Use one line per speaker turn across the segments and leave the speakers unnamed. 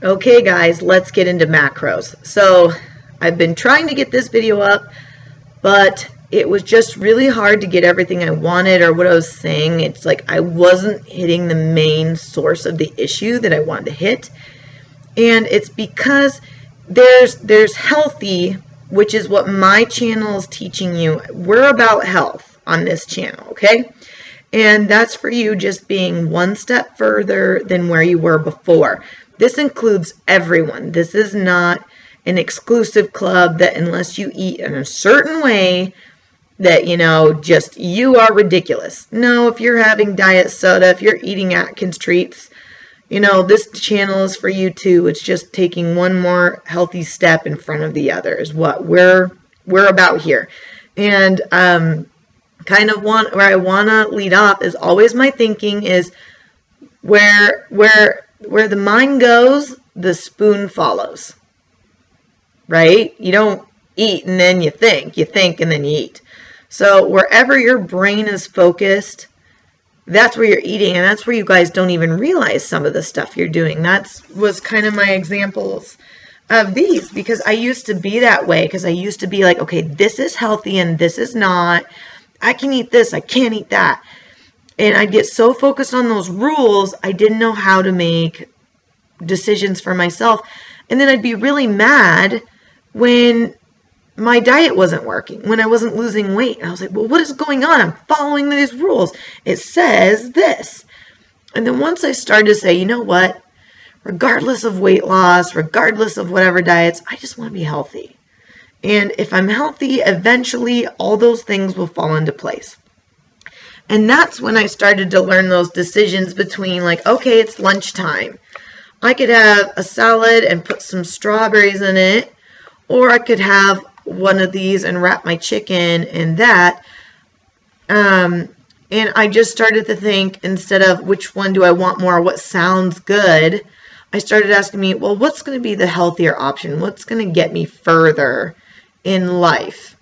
Okay guys, let's get into macros. So I've been trying to get this video up, but it was just really hard to get everything I wanted or what I was saying. It's like I wasn't hitting the main source of the issue that I wanted to hit. And it's because there's healthy, which is what my channel is teaching you. We're about health on this channel, okay? And that's for you just being one step further than where you were before. This includes everyone. This is not an exclusive club that unless you eat in a certain way that, just you are ridiculous. No, if you're having diet soda, if you're eating Atkins treats, this channel is for you too. It's just taking one more healthy step in front of the other is what we're about here. And kind of where I want to lead off is always my thinking is where the mind goes, the spoon follows, right? You don't eat and then you think and then you eat. So wherever your brain is focused, that's where you're eating, and that's where you guys don't even realize some of the stuff you're doing. That was kind of my examples of these, because I used to be that way, because I used to be like, okay, this is healthy and this is not. I can eat this, I can't eat that. And I'd get so focused on those rules, I didn't know how to make decisions for myself. And then I'd be really mad when my diet wasn't working, when I wasn't losing weight. I was like, well, what is going on? I'm following these rules. It says this. And then once I started to say, you know what? Regardless of weight loss, regardless of whatever diets, I just want to be healthy. And if I'm healthy, eventually all those things will fall into place. And that's when I started to learn those decisions between like, okay, it's lunchtime. I could have a salad and put some strawberries in it, or I could have one of these and wrap my chicken in that. And I just started to think, instead of which one do I want more, what sounds good, I started asking me, well, what's going to be the healthier option? What's going to get me further in life?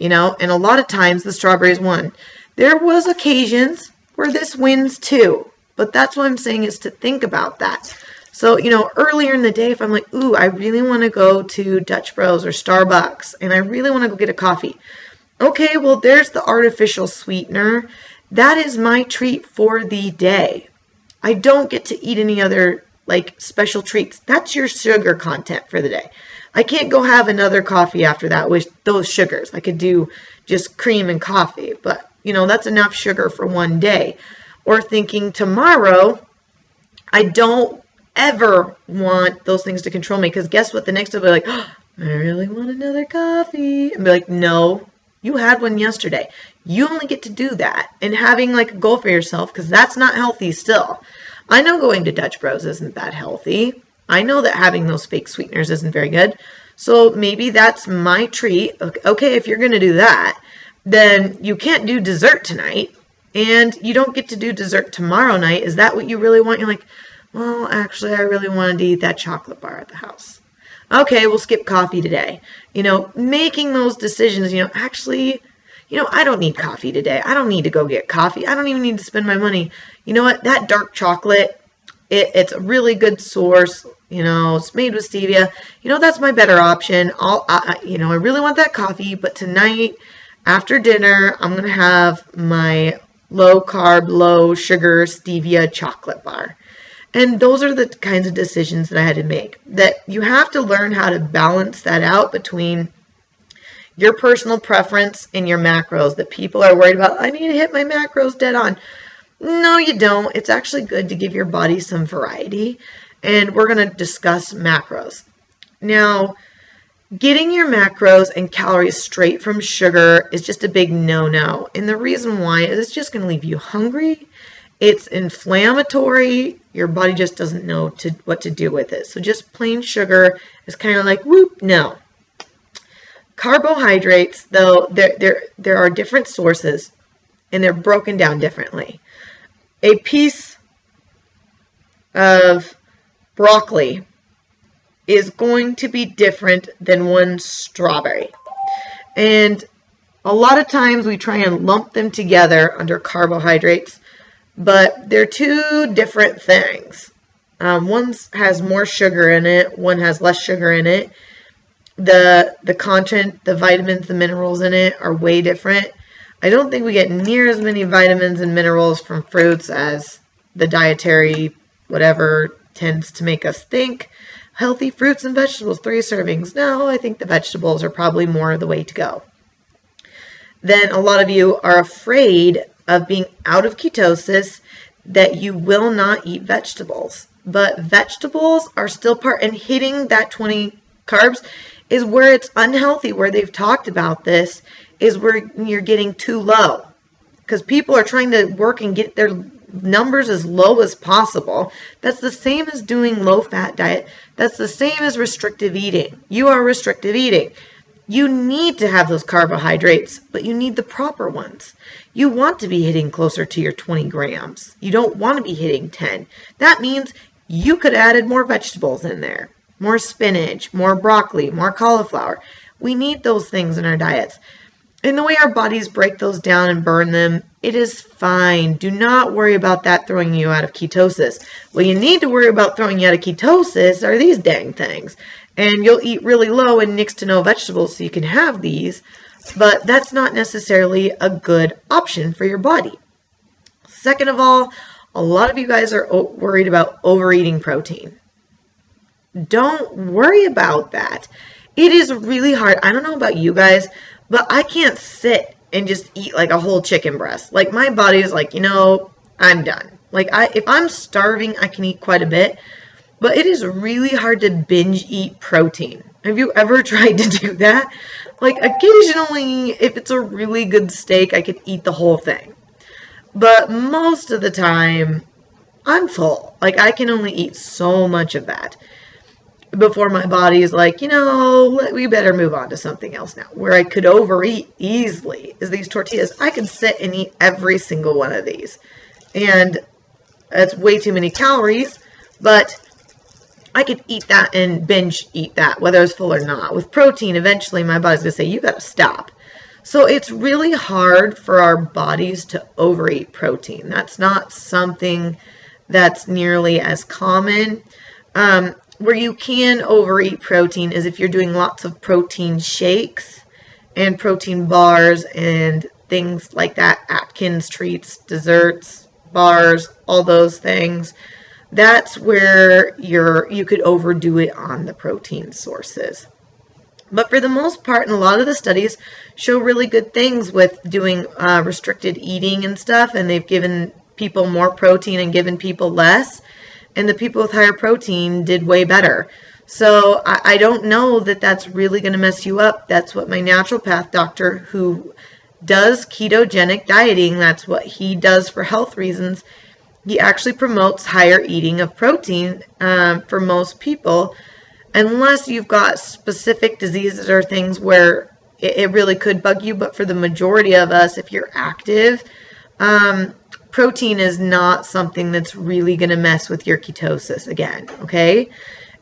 And a lot of times the strawberries won. There was occasions where this wins too, but that's what I'm saying is to think about that. So, earlier in the day, if I'm like, ooh, I really want to go to Dutch Bros or Starbucks, and I really want to go get a coffee. Okay, well, there's the artificial sweetener. That is my treat for the day. I don't get to eat any other, special treats. That's your sugar content for the day. I can't go have another coffee after that with those sugars. I could do just cream and coffee, but, that's enough sugar for one day. Or thinking tomorrow, I don't ever want those things to control me, because guess what? The next day I'll be like, oh, I really want another coffee. And be like, no, you had one yesterday. You only get to do that. And having a goal for yourself, because that's not healthy still. I know going to Dutch Bros isn't that healthy. I know that having those fake sweeteners isn't very good. So maybe that's my treat. Okay, if you're going to do that, then you can't do dessert tonight, and you don't get to do dessert tomorrow night. Is that what you really want? You're like, well, actually, I really wanted to eat that chocolate bar at the house. Okay, we'll skip coffee today. Making those decisions, actually, I don't need coffee today. I don't need to go get coffee. I don't even need to spend my money. You know what? That dark chocolate, it's a really good source. It's made with stevia. That's my better option. I really want that coffee, but tonight, after dinner, I'm going to have my low carb, low sugar stevia chocolate bar. And those are the kinds of decisions that I had to make. That you have to learn how to balance that out between your personal preference and your macros. That people are worried about, I need to hit my macros dead on. No, you don't. It's actually good to give your body some variety. And we're going to discuss macros. Now, getting your macros and calories straight from sugar is just a big no-no. And the reason why is it's just going to leave you hungry. It's inflammatory. Your body just doesn't know what to do with it. So just plain sugar is kind of like, whoop, no. Carbohydrates, though, there are different sources, and they're broken down differently. A piece of broccoli is going to be different than one strawberry. And a lot of times we try and lump them together under carbohydrates, but they're two different things. One has more sugar in it, one has less sugar in it. The content, the vitamins, the minerals in it are way different. I don't think we get near as many vitamins and minerals from fruits as the dietary whatever tends to make us think. Healthy fruits and vegetables, 3 servings. No, I think the vegetables are probably more the way to go. Then a lot of you are afraid of being out of ketosis, that you will not eat vegetables. But vegetables are still part, and hitting that 20 carbs is where it's unhealthy, where they've talked about this, is where you're getting too low. Because people are trying to work and get their numbers as low as possible. That's the same as doing low-fat diet. That's the same as restrictive eating. You are restrictive eating. You need to have those carbohydrates, but you need the proper ones. You want to be hitting closer to your 20 grams. You don't want to be hitting 10. That means you could have added more vegetables in there. More spinach, more broccoli, more cauliflower. We need those things in our diets. And the way our bodies break those down and burn them, it is fine. Do not worry about that throwing you out of ketosis. What you need to worry about throwing you out of ketosis are these dang things. And you'll eat really low and next to no vegetables so you can have these, but that's not necessarily a good option for your body. Second of all, a lot of you guys are worried about overeating protein. Don't worry about that. It is really hard. I don't know about you guys, but I can't sit and just eat like a whole chicken breast. Like my body is like, I'm done. Like if I'm starving, I can eat quite a bit, but it is really hard to binge eat protein. Have you ever tried to do that? Like occasionally, if it's a really good steak, I could eat the whole thing. But most of the time, I'm full. Like I can only eat so much of that before my body is like, we better move on to something else now. Where I could overeat easily is these tortillas. I could sit and eat every single one of these. And it's way too many calories, but I could eat that and binge eat that, whether it's full or not. With protein, eventually my body's going to say, you got to stop. So it's really hard for our bodies to overeat protein. That's not something that's nearly as common. Where you can overeat protein is if you're doing lots of protein shakes and protein bars and things like that, Atkins treats, desserts, bars, all those things. That's where you could overdo it on the protein sources. But for the most part, and a lot of the studies show really good things with doing restricted eating and stuff, and they've given people more protein and given people less. And the people with higher protein did way better. So I don't know that that's really going to mess you up. That's what my naturopath doctor, who does ketogenic dieting, that's what he does for health reasons. He actually promotes higher eating of protein for most people, unless you've got specific diseases or things where it really could bug you. But for the majority of us, if you're active, protein is not something that's really going to mess with your ketosis again, okay?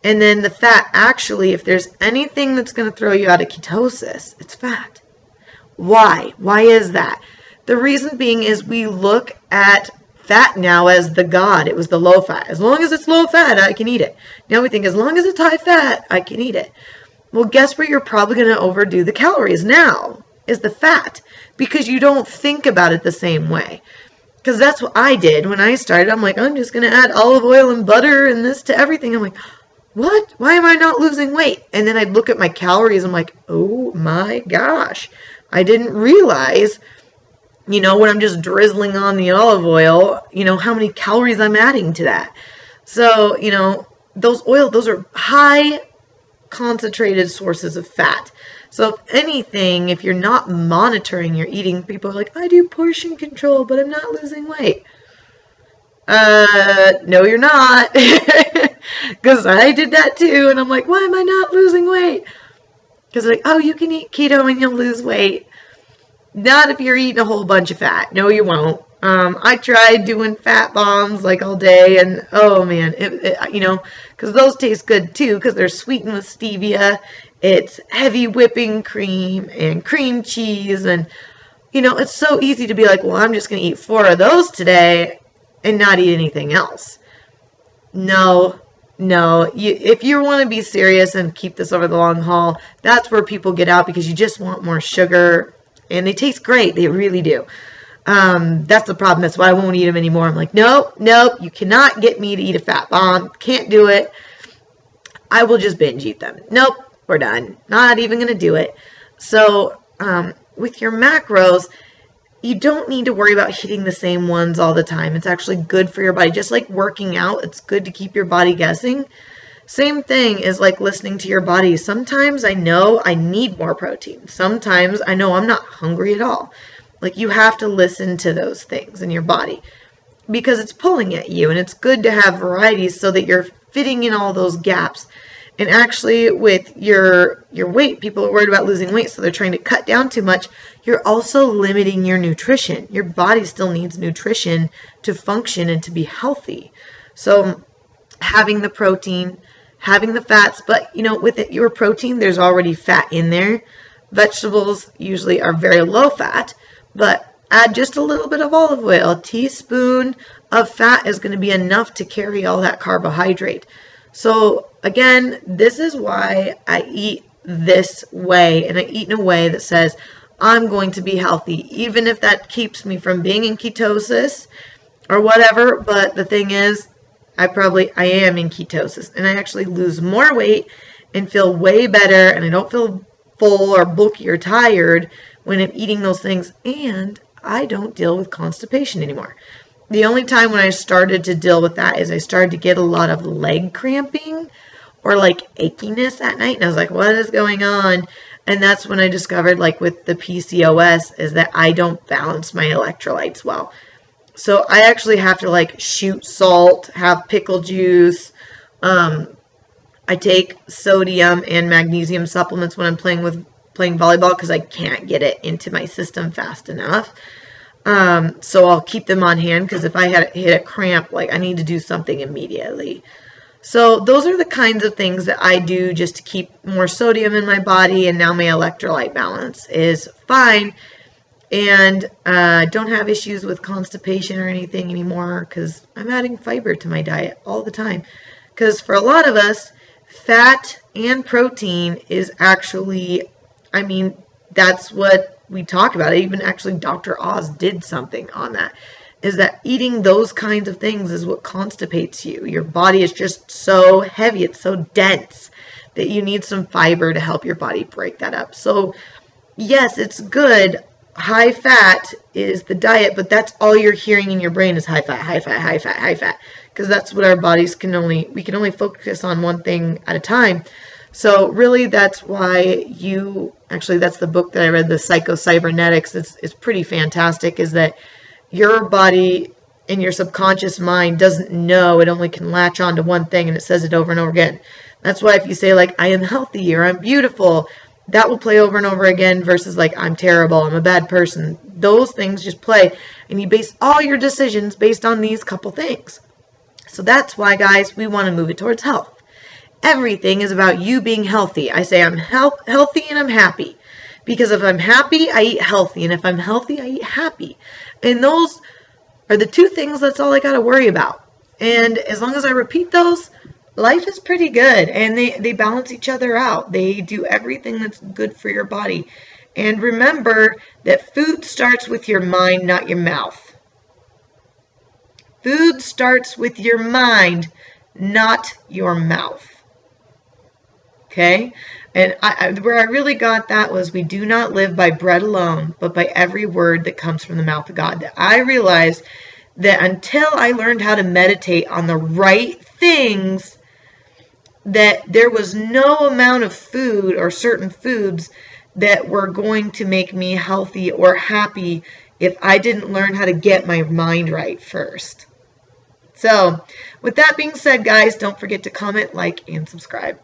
And then the fat, actually, if there's anything that's going to throw you out of ketosis, it's fat. Why? Why is that? The reason being is we look at fat now as the god. It was the low fat. As long as it's low fat, I can eat it. Now we think as long as it's high fat, I can eat it. Well, guess where you're probably going to overdo the calories now is the fat, because you don't think about it the same way. Because that's what I did when I started. I'm like, I'm just going to add olive oil and butter and this to everything. I'm like, what? Why am I not losing weight? And then I'd look at my calories. I'm like, oh my gosh. I didn't realize, when I'm just drizzling on the olive oil, how many calories I'm adding to that. So, those are high concentrated sources of fat. So if anything, if you're not monitoring your eating, people are like, I do portion control, but I'm not losing weight. No, you're not. Because I did that too. And I'm like, why am I not losing weight? Because like, oh, you can eat keto and you'll lose weight. Not if you're eating a whole bunch of fat. No, you won't. I tried doing fat bombs like all day, and oh man, because those taste good too, because they're sweetened with stevia. It's heavy whipping cream and cream cheese, and it's so easy to be like, well, I'm just going to eat 4 of those today and not eat anything else. No, no. If you want to be serious and keep this over the long haul, that's where people get out because you just want more sugar. And they taste great. They really do. That's the problem. That's why I won't eat them anymore. I'm like, nope, you cannot get me to eat a fat bomb. Can't do it. I will just binge eat them. Nope, we're done. Not even going to do it. So with your macros, you don't need to worry about hitting the same ones all the time. It's actually good for your body. Just like working out, it's good to keep your body guessing. Same thing is like listening to your body. Sometimes I know I need more protein. Sometimes I know I'm not hungry at all. Like you have to listen to those things in your body because it's pulling at you, and it's good to have varieties so that you're fitting in all those gaps. And actually with your weight, people are worried about losing weight, so they're trying to cut down too much. You're also limiting your nutrition. Your body still needs nutrition to function and to be healthy. So having the protein, having the fats, but with your protein, there's already fat in there. Vegetables usually are very low fat, but add just a little bit of olive oil. A teaspoon of fat is going to be enough to carry all that carbohydrate. So again, this is why I eat this way, and I eat in a way that says I'm going to be healthy, even if that keeps me from being in ketosis or whatever. But the thing is, I am in ketosis, and I actually lose more weight and feel way better, and I don't feel full or bulky or tired when I'm eating those things, and I don't deal with constipation anymore. The only time when I started to deal with that is I started to get a lot of leg cramping or like achiness at night. And I was like, what is going on? And that's when I discovered, like with the PCOS, is that I don't balance my electrolytes well. So I actually have to like shoot salt, have pickle juice. I take sodium and magnesium supplements when I'm playing volleyball because I can't get it into my system fast enough. So I'll keep them on hand because if I hit a cramp, like I need to do something immediately. So those are the kinds of things that I do just to keep more sodium in my body, and now my electrolyte balance is fine, and don't have issues with constipation or anything anymore because I'm adding fiber to my diet all the time. Because for a lot of us, fat and protein is actually, that's what we talk about. Even actually Dr. Oz did something on that, is that eating those kinds of things is what constipates you. Your body is just so heavy, it's so dense that you need some fiber to help your body break that up. So yes, it's good. High fat is the diet, but that's all you're hearing in your brain is high fat, high fat, high fat, high fat, because that's what our bodies we can only focus on one thing at a time. So really, that's why that's the book that I read, the Psycho-Cybernetics. It's pretty fantastic, is that your body and your subconscious mind doesn't know. It only can latch on to one thing, and it says it over and over again. That's why if you say, like, I am healthy or I'm beautiful, that will play over and over again versus, like, I'm terrible, I'm a bad person. Those things just play, and you base all your decisions based on these couple things. So that's why, guys, we want to move it towards health. Everything is about you being healthy. I say I'm healthy and I'm happy. Because if I'm happy, I eat healthy. And if I'm healthy, I eat happy. And those are the two things that's all I got to worry about. And as long as I repeat those, life is pretty good. And they balance each other out. They do everything that's good for your body. And remember that food starts with your mind, not your mouth. Food starts with your mind, not your mouth. Okay? And where I really got that was, we do not live by bread alone, but by every word that comes from the mouth of God. That I realized that until I learned how to meditate on the right things, that there was no amount of food or certain foods that were going to make me healthy or happy if I didn't learn how to get my mind right first. So, with that being said, guys, don't forget to comment, like, and subscribe.